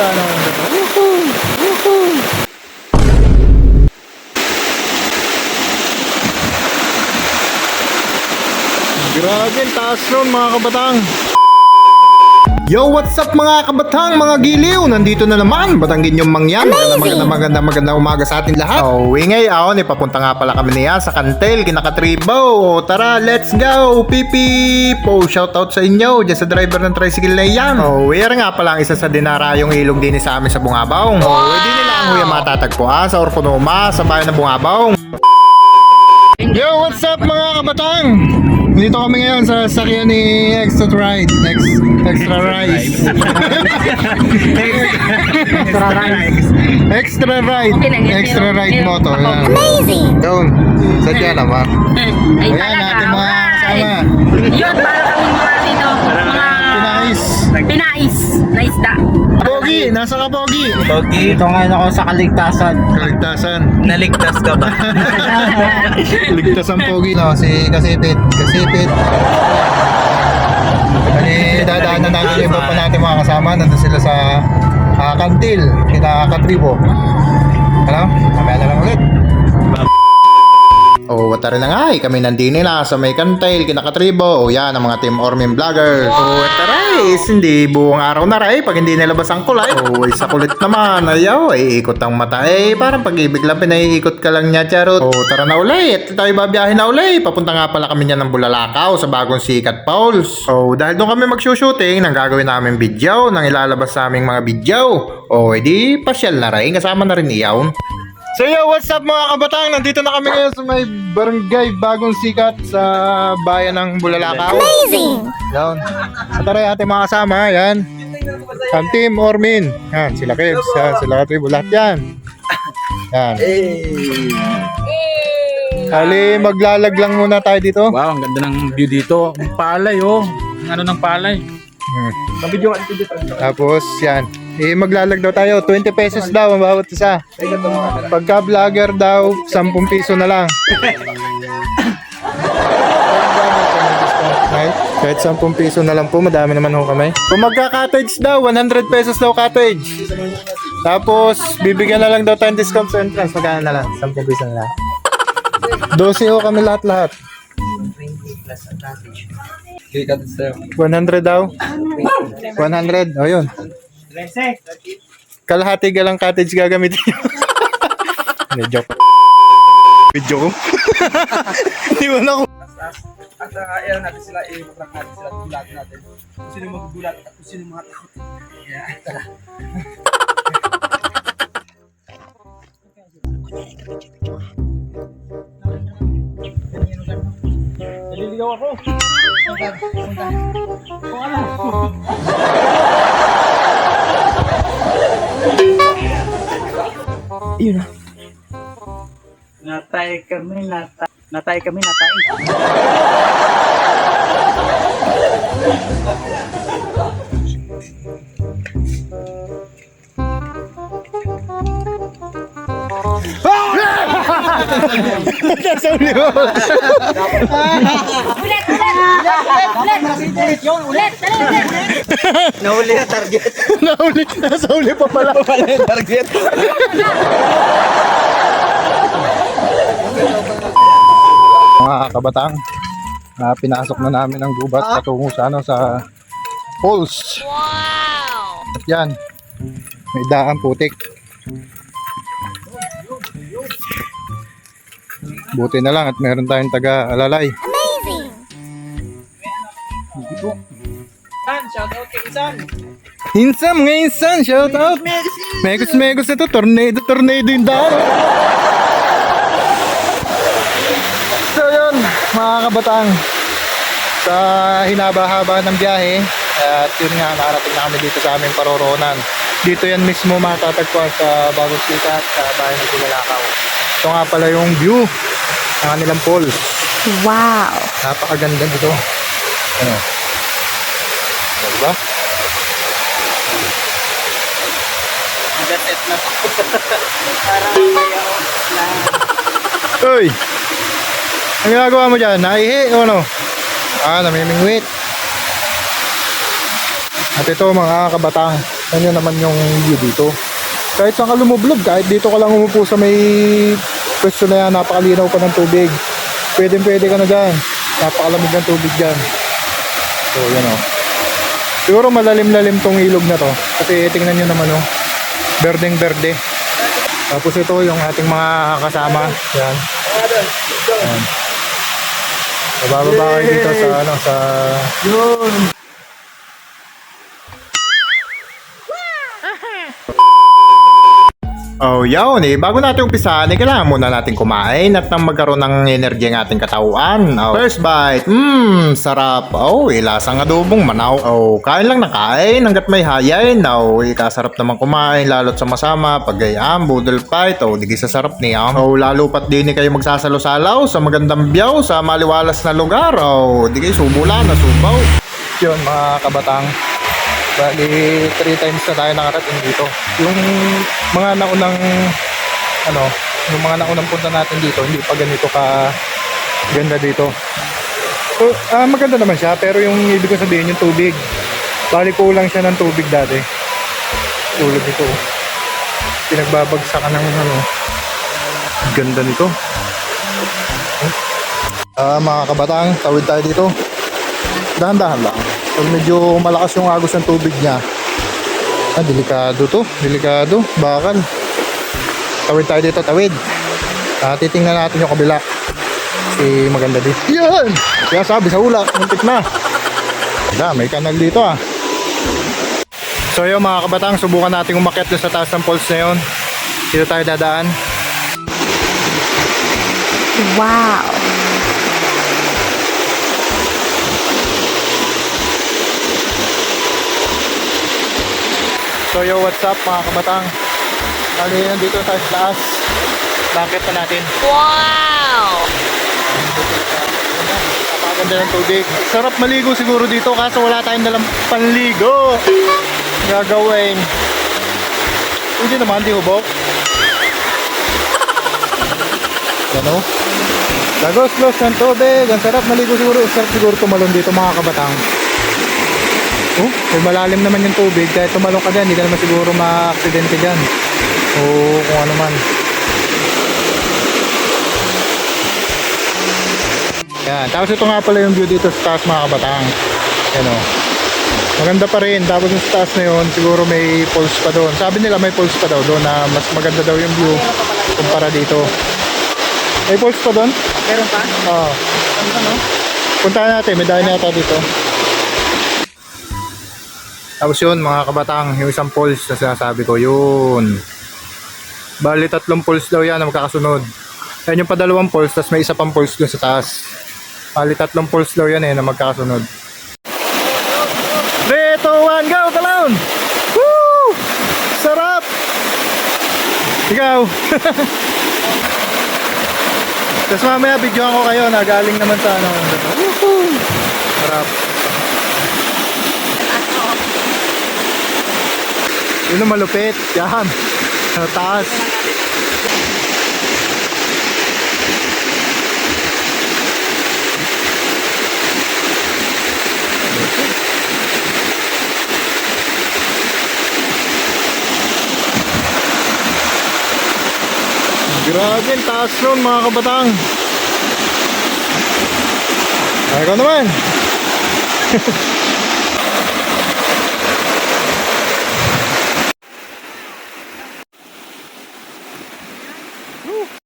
sana ang ganda. Woohoo! Woohoo! Grabe, ang taas nun mga kabatang. Yo, what's up mga kabatang, mga giliw? Nandito na naman, Batanggin yung mangyan. Maganda umaga sa atin lahat. Oh, ingay ako, papunta nga pala kami niya sa Kantel, kinakatribo. Tara, let's go, pipip. Oh, shoutout sa inyo, dyan sa driver ng tricycle na yan. Oh, we're nga pala ang isa sa dinarayong ilog din sa amin sa Bungabaw. Oh, hindi nila ang huya matatagpuan sa Orkonoma, sa bayan ng Bungabaw. Yo, what's up mga kabatang? Dito kami ngayon sa sakyan ni Extra Ride. Extra Ride. Extra Ride. Extra Ride moto. Amazing! Yun. Sadya naman. Ay, Ayan natin mga kasama. Yun, para kami mga dito. Pinais. Pinais na isda. Pogi, nasa ka Pogi? Pogi, ito ngayon ako sa kaligtasan. Kaligtasan. Naligtas ka ba? Ligtas ang Pogi. No, si Kasipit. Kani dadaanan natin yung iba pa natin mga kasama. Nandun sila sa Kantil, kinakatribo. Ano? Mamaya na lang ulit. Oh, wata rin na nga kami nandini na sa may Kantil, kinakatribo. O yan, ang mga Team Ormin Vloggers. Oh, wata guys, hindi buong araw na rin pag hindi nilabas ang kulay. Oh, isa kulit naman. Ayaw, ikot ang mata. Parang pag-ibig lang, pinaiikot ka lang niya, charot. Oh, tara na ulit. Tayo babiyahin na ulit. Papunta nga pala kami niya ng Bulalakaw sa bagong sikat Pauls. Oh, dahil doon kami mag-shooting, nang gagawin namin video, nang ilalabas sa aming mga video. Oh, edi pasyal na rin. Kasama na rin iyaw. So yo, what's up mga kabatang? Nandito na kami ngayon sa may barangay bagong sikat sa bayan ng Bulalakaw. Amazing! Yan. At tara ating mga kasama, yan. Ang Team Ormin. Yan, sila Kebs, yan, sila Katribo, lahat yan. Yan. Ali, maglalag lang muna tayo dito. Wow, ang ganda ng view dito. Ang palay, oh. Ang ano ng palay. Tapos, yan. Maglalag daw tayo. 20 pesos daw ang bawat isa. Pagka vlogger daw, 10 piso na lang. Kahit 10 piso na lang po, madami naman ho kami. Kung magka-cottage daw, 100 pesos daw cottage. Tapos, bibigyan na lang daw tayong discount sa entrance. Magkano na lang? 10 piso na lang. 12 ho kami lahat-lahat. 100 daw. 100. O yun. Kalahati galang cottage gagamitin. Hindi, joke. Video ko. Hindi mo na ako. At ayaw natin sila i-prank natin sila gulat natin. Kung sino magugulat at kung sino mga takot. Yeah, tara. Naliligaw ako. Kung ano? Yun na. Natay kami. Nasa uli mo. Ulit! Nahuli na target. Nauli. Nasa uli pa pala. Target. Mga kabatang, pinasok na namin ang gubat patungo sa falls. Wow! At yan, may daan putik. Buti na lang at meron tayong taga-alalay. Amazing! Shout out kay Isan. Mga insan, shout out! Megos ito, tornado yung daan. So yun, mga kabatang, sa hinaba-haba ng biyahe, at yun nga, nakarating na kami dito sa aming paroroonan. Dito yan mismo matatagpuan sa bagong sikat sa bayan ng Bulalakaw. Ito nga pala yung view ng kanilang falls. Wow! Napakaganda nito. Ano? Diba? Nagaset na po. Parang mayaw lang. Uy! Ang ginagawa mo dyan? Naihi o ano? Namimingwit. At ito mga kabatang, Ganyan naman yung view dito. Kahit saan ka lumublog, kahit dito ka lang umupo sa may pwesto na yan, napakalinaw pa ng tubig. Pwede ka na dyan. Napakalamig ng tubig dyan. So, yan o. Siguro malalim-lalim tong ilog na to. Kasi tingnan nyo naman o. Berdeng-berde. Tapos ito yung ating mga kasama. Yan. Yan. Bababa kayo dito sa ano, sa... Yun! Oh, yun eh. Bago natin umpisahan, kailangan muna natin kumain at nang magkaroon ng energy ang ating katawan. Oh, first bite. Sarap. Oh, lasang adobong manaw. Oh, kain lang na kain hanggat may hayain. Oh, kasarap naman kumain lalo't sama-sama. Pagayam, budol fight. Oh, di sasarap niya. Oh, lalo pat din kayo magsasalo-salaw sa magandang biyaw sa maliwalas na lugar. Oh, di kayo subulan na subaw. Yun mga kabatang. Bali, 3 times na tayo nakarating dito. Yung mga naunang punta natin dito, hindi pa ganito ka ganda dito. So, maganda naman siya, pero yung ibig ko sabihin yung tubig. Bali kulang siya ng tubig dati. Tulad dito. Pinagbabagsakan ng ganda nito. Mga kabatang, tawid tayo dito. Dahan-dahan lang. Pag medyo malakas yung agos ng tubig niya, delikado to. Delikado. Bakal. Tawid tayo dito, tawid. Titingnan natin yung kabila. Kasi maganda dito. Yan! Kaya sabi sa hula, muntik na. May kanal dito ah. So yun mga kabatang, subukan natin umakyat na sa taas ng falls na yun. Dito tayo dadaan. Wow. So yo, what's up mga kabatang? Kali nandito tayo sa taas. Bakit na natin? Wow! Napakaganda ng tubig. Sarap maligo siguro dito kaso wala tayong dalang panligo. Gagawin. Hindi naman, di hubok. Ano? Lagos-los ng tubig. Ang sarap maligo siguro. Sarap siguro tumalon dito mga kabatang. Oh, may malalim naman yung tubig. Kahit tumalong ka dyan, hindi ka naman siguro ma-aksidente dyan. O kung ano man. Yan. Tapos ito nga pala yung view dito sa taas mga kabatang. Yan o. Maganda pa rin. Tapos yung taas na yun, siguro may falls pa doon. Sabi nila may falls pa daw doon na mas maganda daw yung view kumpara dito. May falls pa doon? Meron pa? Oo. Puntahan natin. May dahil nata dito. Tapos yun mga kabatang, yung isang falls na sinasabi ko, yun. Bali 3 falls daw yan na magkakasunod. Yan yung padalawang falls, tapos may isa pang falls dun sa taas. Bali 3 falls daw yan na magkakasunod. 3, 2, 1, go! Talon! Woo! Sarap! Ikaw! Tapos mamaya videoan ko kayo na galing naman sa ano. Woohoo! Sarap! Yun ang malupit. Yan. Sa taas. Grabe, taas nun mga kabatang. Ay, ikaw naman.